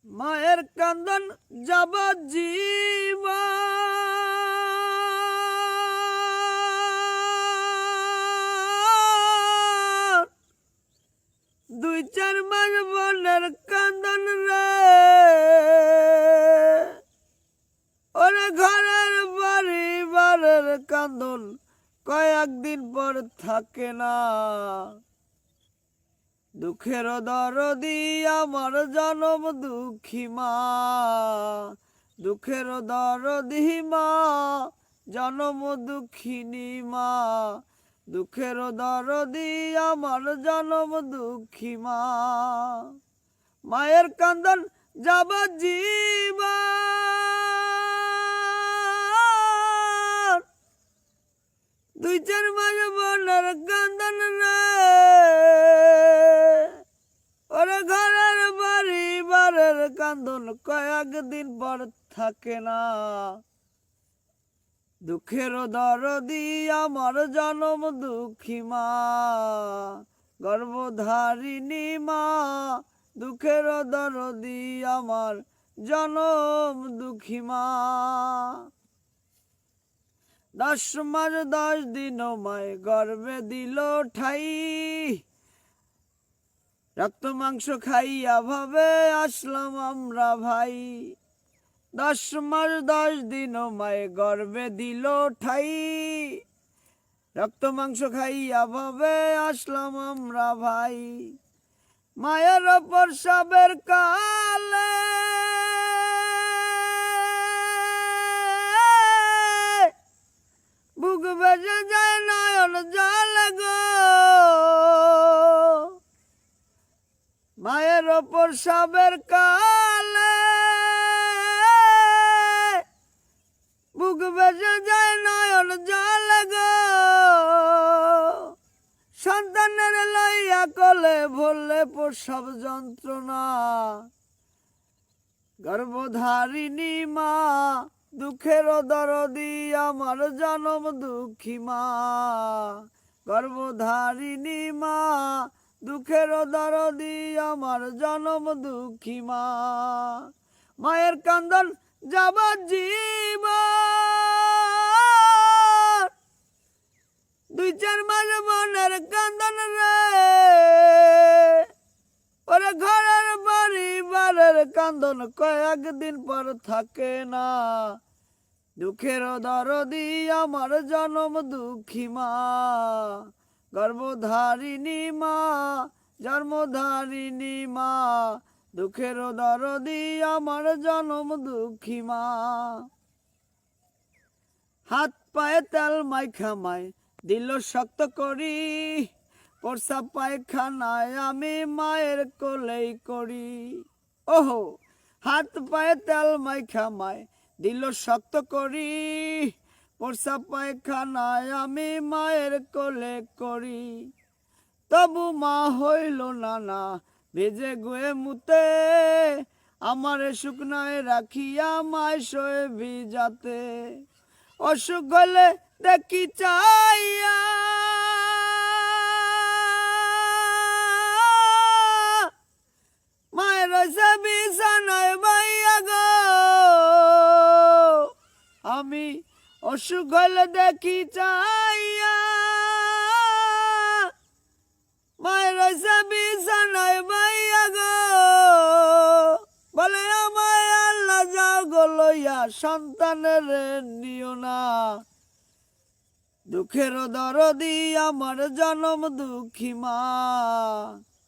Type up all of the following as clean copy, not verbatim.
মায়ের কান্দন যাবজ্জীবন, দুই চার মাস বোনের কান্দন রে, ওরে ঘরের পরিবারের কান্দন কয়েকদিন পর থাকে না। দুঃখের দরদি আমার জনম দুঃখী মা, দুঃখের দরদি মা জনম দুঃখিনী মা, দুঃখের দরদি আমার জনম দুঃখী মা। মায়ের কান্দন যাবজ্জীবন, দুই চার মাস বোনের কান্দন রে, ওরে ঘরের পরিবারের কান্দন কয়েকদিন পর থাকে না। দুঃখের দরদি আমার জনম দুঃখী মা, গর্ভধারিণী মা, দুঃখের দরদি আমার জনম দুঃখী মা। 10 মাস 10 দিন মায় গর্ভে দিল ঠাই, রক্ত মাংস খাইয়া ভাবে আসলাম আমরা ভাই। 10 মাস 10 দিন মায় গর্ভে দিল ঠাই, রক্ত মাংস খাইয়া ভাবে আসলাম আমরা ভাই। মায়ের ওপর সবের কালে বুক বেজে যায় নয়ন জলে গো, মায়ের ওপর সবের কালে বুক বেজে যায় নয়ন জলে গো, সন্তানের লইয়া কোলে ভরলে প্রসব যন্ত্রণা। গর্ভধারিণী মা, দুঃখের দরদি আমার জনম দুঃখী মা, গর্ভধারিণী মা, দুঃখের দরদি আমার জনম দুঃখী মা। মায়ের কান্দন যাবজ্জীবন, দুই চার মাস বোনের কান্দন রে, ওরে ঘরের পরিবারের কান্দন কয়েকদিন পর থাকে না। দুঃখের দরদি আমার জনম দুঃখী মা, গর্ভধারিণী মা, জন্মধারিণী মা, দুঃখের দরদি আমার জনম দুঃখী মা। হাত পায়ে তেল মাইখা মায় দিল শক্ত করি, প্রস্রাব পায়খানায় আমি মায়ের কোলেই করি। ওহো, হাত পায়ে তেল মাইখা মায় দিল শক্ত করি, প্রস্রাব পায়খানায় আমি মায়ের কোলে করি। তবু মা হইল না ভেজে গুয়ে মুতে, আমার শুকনায় রাখিয়া মায় শোয়ে ভিজাতে। অসুখ হলে দেখি চাইয়া মায়ের বিছানায় বাইয়া গো, আমি অসুখ হলে দেখি চাইয়া মায়ের বিছানায় বাইয়া গো, বলে আমায় আল্লাহ যাও গো লইয়া সন্তানের নিও না। দুঃখের দরদি আমার জনম দুঃখী মা,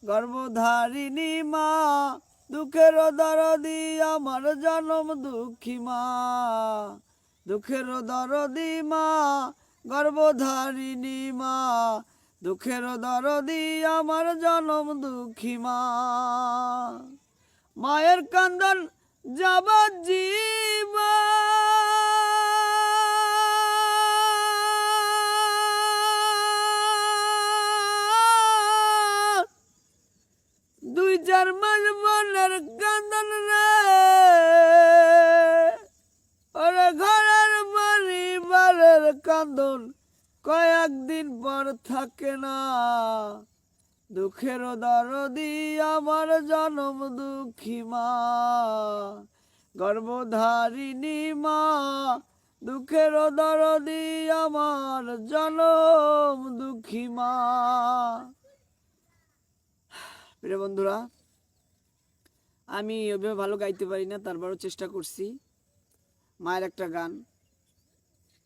গর্ভধারিণী মা, দুঃখের দরদি আমার জনম দুঃখী মা, দুঃখের দরদি মা, গর্ভধারিণী মা, দুঃখের দরদি আমার জনম দুঃখী মা। মায়ের কান্দন যাবজ্জীবন, দুই চার মাস বোনের কান্দন রে, ওরে ঘরের পরিবারের কান্দন কয়েকদিন পর থাকে না। দুঃখের দরদি আমার জনম দুঃখী মা, গর্ভধারিণী মা, দুঃখের দরদি আমার জনম দুঃখী মা। প্রিয় বন্ধুরা, আমি ওইভাবে ভালো গাইতে পারি না, তারপরও চেষ্টা করছি। মায়ের একটা গান,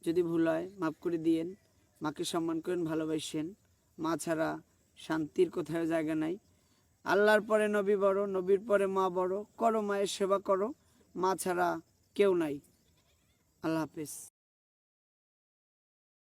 যদি ভুল হয় মাফ করে দিয়েন। মাকে সম্মান করেন, ভালোবাসেন। মা ছাড়া শান্তির কোথাও জায়গা নাই। আল্লাহর পরে নবী বড়, নবীর পরে মা বড়। করো মায়ের সেবা করো, মা ছাড়া কেউ নাই। আল্লাহ হাফেজ।